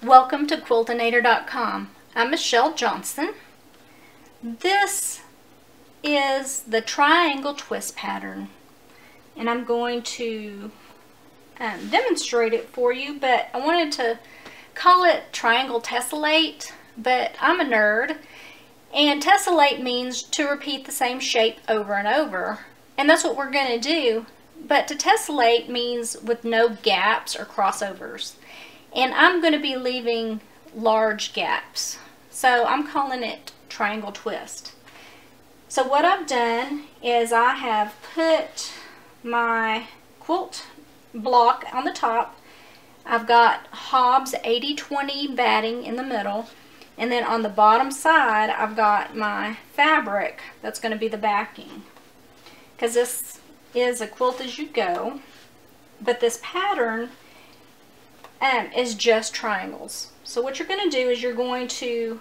Welcome to Quiltinator.com. I'm Michelle Johnson. This is the triangle twist pattern, and I'm going to demonstrate it for you, but I wanted to call it triangle tessellate, but I'm a nerd, and tessellate means to repeat the same shape over and over, and that's what we're going to do. But to tessellate means with no gaps or crossovers. And I'm going to be leaving large gaps. So I'm calling it triangle twist. So what I've done is I have put my quilt block on the top. I've got Hobbs 80-20 batting in the middle. And then on the bottom side, I've got my fabric that's going to be the backing. Because this is a quilt as you go. But this pattern is just triangles. So what you're going to do is you're going to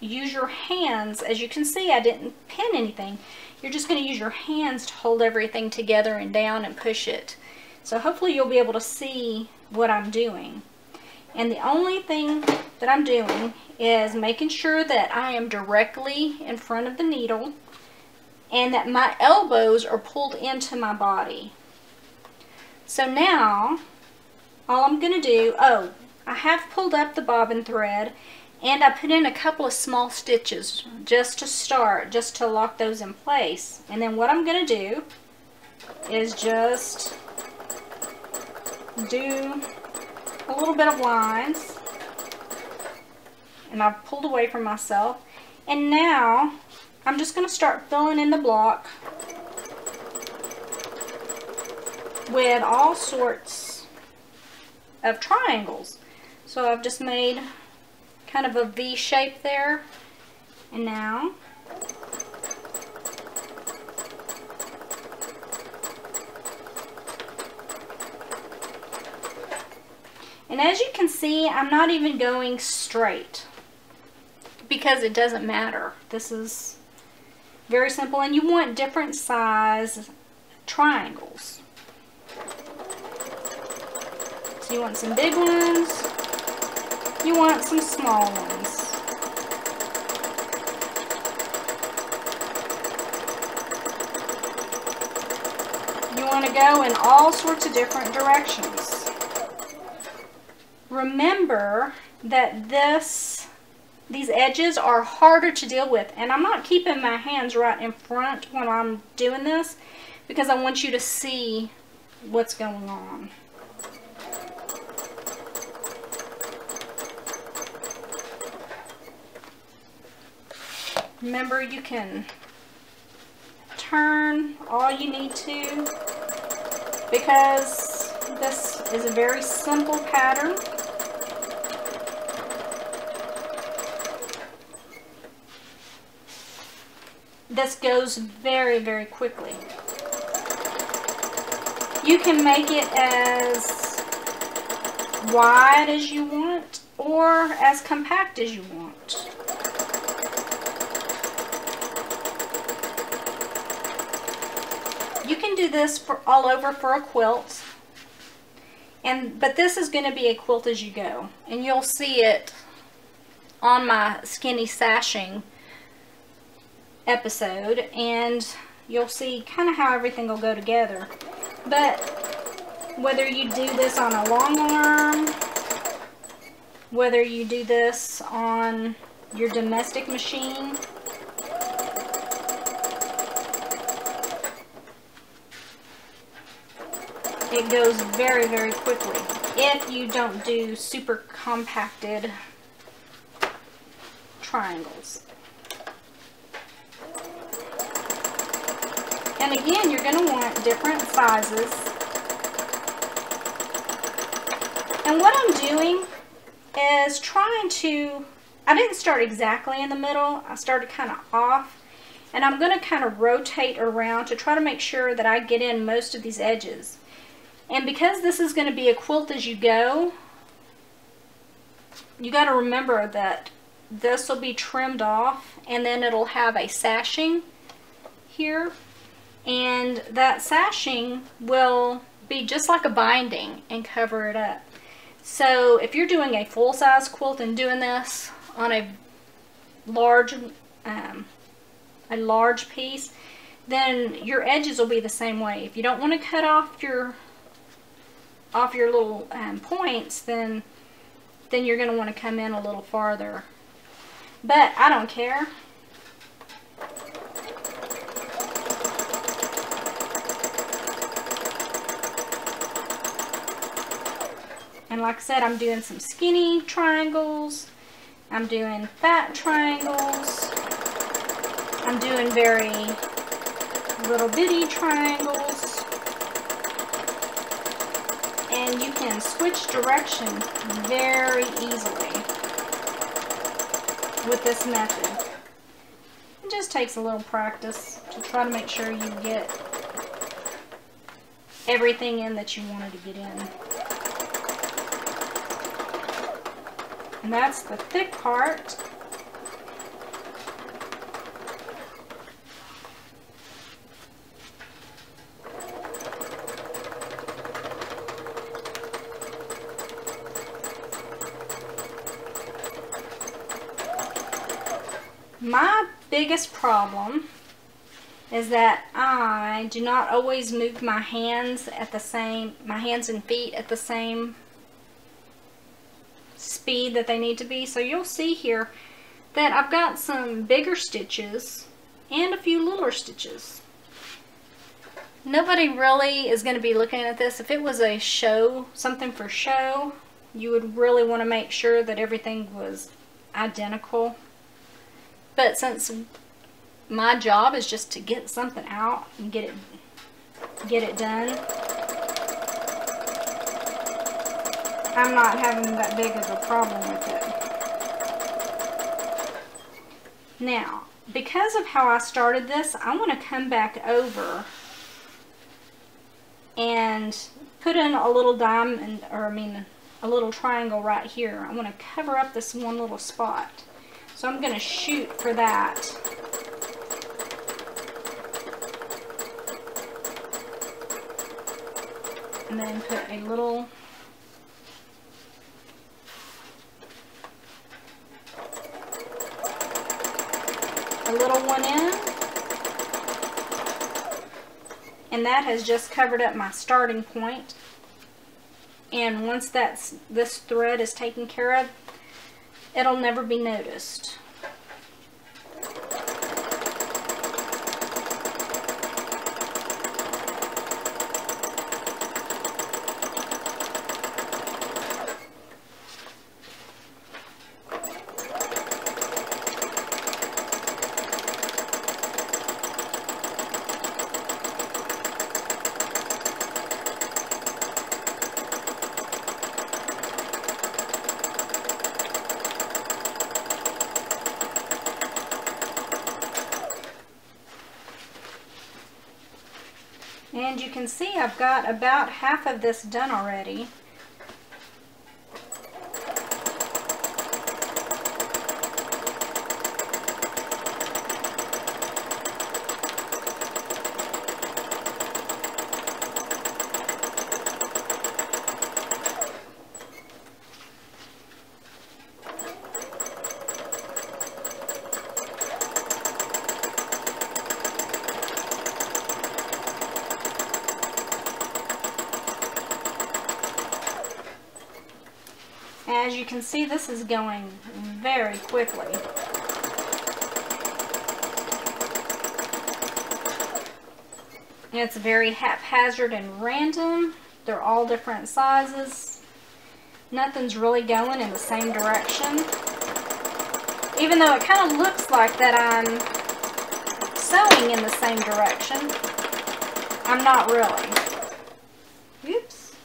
use your hands. As you can see, I didn't pin anything. You're just going to use your hands to hold everything together and down and push it. So hopefully you'll be able to see what I'm doing. And the only thing that I'm doing is making sure that I am directly in front of the needle and that my elbows are pulled into my body. So now all I'm going to do, I have pulled up the bobbin thread and I put in a couple of small stitches just to start, just to lock those in place. And then what I'm going to do is just do a little bit of lines. And I've pulled away from myself. And now I'm just going to start filling in the block with all sorts of triangles. So I've just made kind of a V shape there, and now and as you can see, I'm not even going straight because it doesn't matter. This is very simple, and you want different size triangles. You want some big ones, you want some small ones. You want to go in all sorts of different directions. Remember that these edges are harder to deal with, and I'm not keeping my hands right in front when I'm doing this because I want you to see what's going on. Remember, you can turn all you need to because this is a very simple pattern. This goes very, very quickly. You can make it as wide as you want or as compact as you want. You can do this for all over for a quilt, but this is going to be a quilt as you go, and you'll see it on my skinny sashing episode, and you'll see kind of how everything will go together. But whether you do this on a long arm, whether you do this on your domestic machine, it goes very, very quickly if you don't do super compacted triangles. And again, you're going to want different sizes. And what I'm doing is trying to, I didn't start exactly in the middle. I started kind of off. And I'm going to kind of rotate around to try to make sure that I get in most of these edges. And because this is going to be a quilt as you go, you got to remember that this will be trimmed off and then it'll have a sashing here. And that sashing will be just like a binding and cover it up. So if you're doing a full-size quilt and doing this on a large piece, then your edges will be the same way. If you don't want to cut off your little points, then you're going to want to come in a little farther. But I don't care. And like I said, I'm doing some skinny triangles. I'm doing fat triangles. I'm doing very little bitty triangles. And you can switch direction very easily with this method. It just takes a little practice to try to make sure you get everything in that you wanted to get in. And that's the thick part. My biggest problem is that I do not always move my hands and feet at the same speed that they need to be. So you'll see here that I've got some bigger stitches and a few littler stitches. Nobody really is going to be looking at this. If it was a show, something for show, you would really want to make sure that everything was identical. But since my job is just to get something out and get it done, I'm not having that big of a problem with it. Now, because of how I started this, I want to come back over and put in a little diamond, a little triangle right here. I want to cover up this one little spot. So I'm going to shoot for that. And then put a little one in, and that has just covered up my starting point. And once this thread is taken care of, it'll never be noticed. And you can see I've got about half of this done already. As you can see, this is going very quickly. It's very haphazard and random. They're all different sizes. Nothing's really going in the same direction. Even though it kind of looks like that I'm sewing in the same direction, I'm not really. Oops.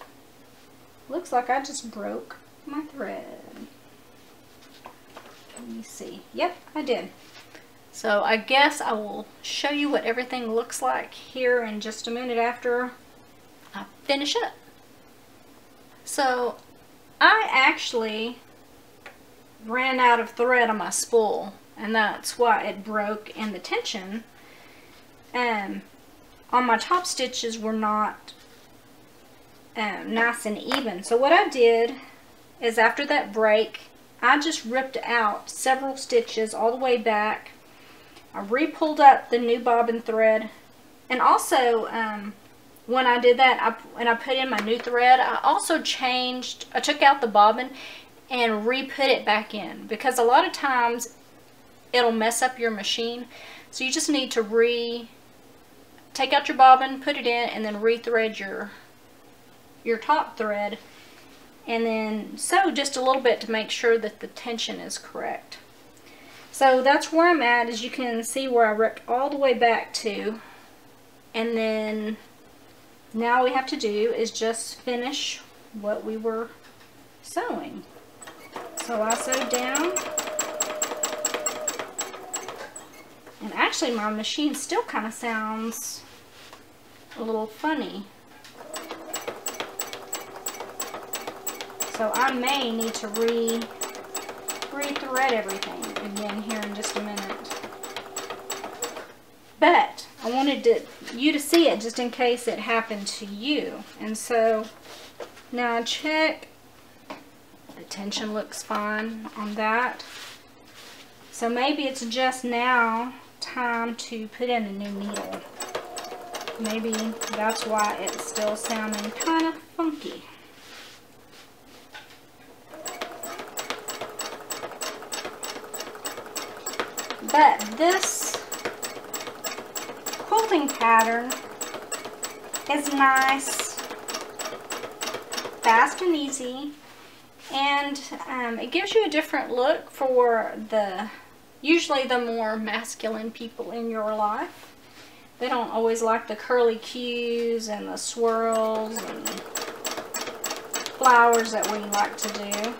Looks like I just broke my thread. Let me see. Yep, I did. So I guess I will show you what everything looks like here in just a minute after I finish up. So I actually ran out of thread on my spool, and that's why it broke, and the tension on my top stitches were not nice and even. So what I did is after that break, I just ripped out several stitches all the way back. I re-pulled up the new bobbin thread, and also when I did that, and I put in my new thread, I also I took out the bobbin and re-put it back in, because a lot of times it'll mess up your machine. So you just need to take out your bobbin, put it in, and then re-thread your top thread, and then sew just a little bit to make sure that the tension is correct. So that's where I'm at. As you can see, where I ripped all the way back to, and then now all we have to do is just finish what we were sewing. So I sewed down, and actually my machine still kind of sounds a little funny. So I may need to re-thread everything again here in just a minute. But I wanted you to see it just in case it happened to you. And so now I check. The tension looks fine on that. So maybe it's just now time to put in a new needle. Maybe that's why it's still sounding kind of funky. But this quilting pattern is nice, fast and easy, and it gives you a different look for usually the more masculine people in your life. They don't always like the curly cues and the swirls and flowers that we like to do.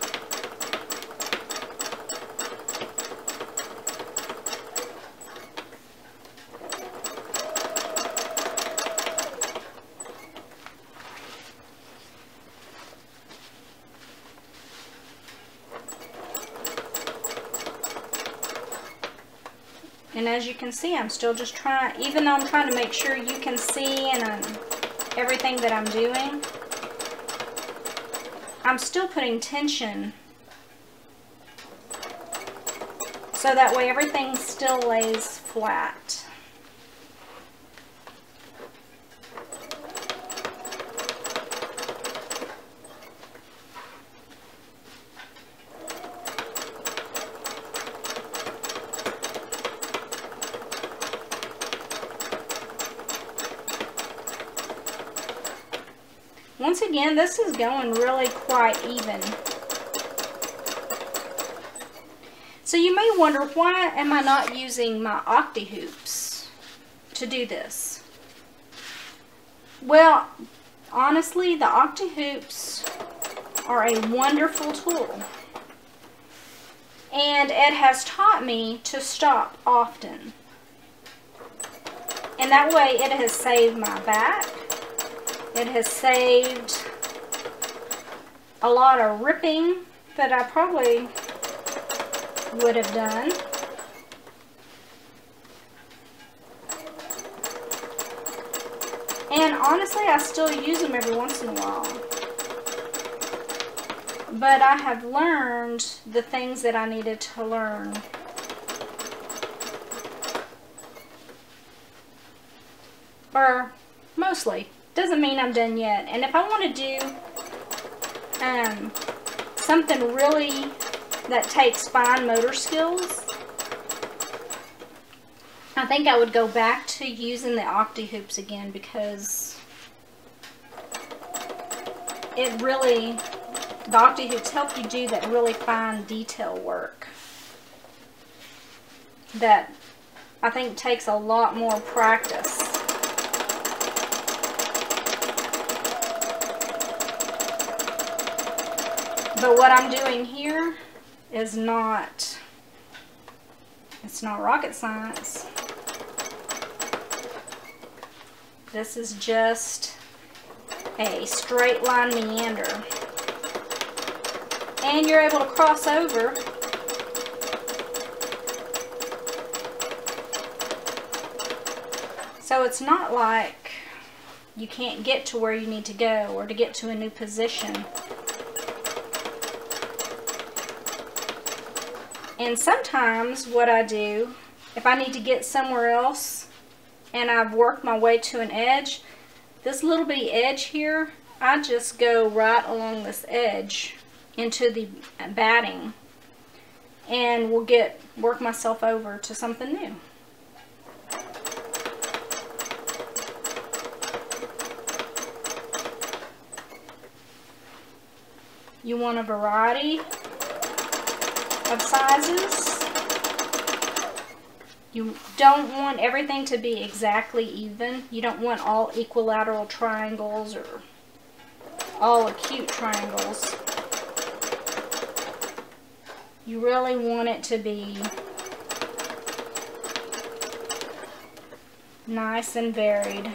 And as you can see, I'm still just trying, even though I'm trying to make sure you can see and everything that I'm doing, I'm still putting tension so that way everything still lays flat. Once again, this is going really quite even. So you may wonder, why am I not using my octi hoops to do this? Well, honestly, the octi hoops are a wonderful tool. And it has taught me to stop often. And that way it has saved my back. It has saved a lot of ripping that I probably would have done. And honestly, I still use them every once in a while. But I have learned the things that I needed to learn. Or mostly. Doesn't mean I'm done yet. And if I want to do something really that takes fine motor skills, I think I would go back to using the octi hoops again, because it really, the octi hoops help you do that really fine detail work that I think takes a lot more practice. But what I'm doing here is it's not rocket science. This is just a straight line meander. And you're able to cross over so it's not like you can't get to where you need to go or to get to a new position. And sometimes what I do, if I need to get somewhere else and I've worked my way to an edge, this little bitty edge here, I just go right along this edge into the batting and will work myself over to something new. You want a variety of sizes. You don't want everything to be exactly even. You don't want all equilateral triangles or all acute triangles. You really want it to be nice and varied.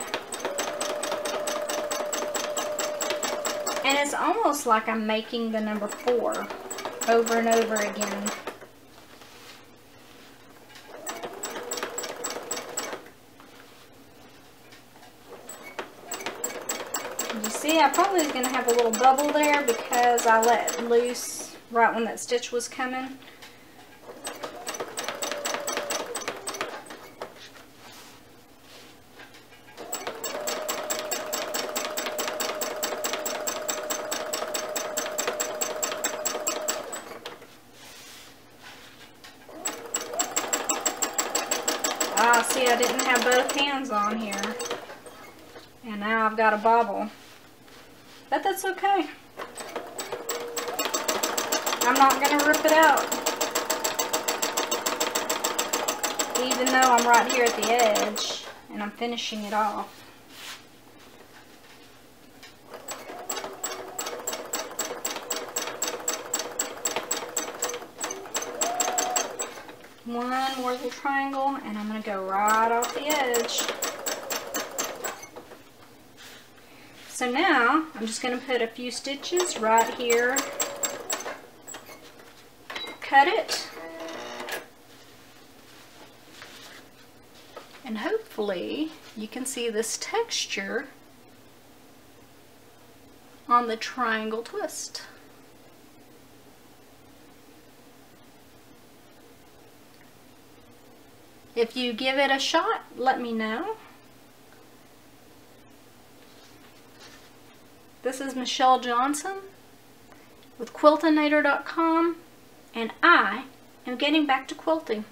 And it's almost like I'm making the number 4 over and over again. You see, I probably was going to have a little bubble there because I let loose right when that stitch was coming. Ah, see, I didn't have both hands on here. And now I've got a bobble. But that's okay. I'm not going to rip it out. Even though I'm right here at the edge and I'm finishing it off. One more little triangle and I'm going to go right off the edge. So now I'm just going to put a few stitches right here, cut it, and hopefully you can see this texture on the triangle twist. If you give it a shot, let me know. This is Michelle Johnson with Quiltinator.com, and I am getting back to quilting.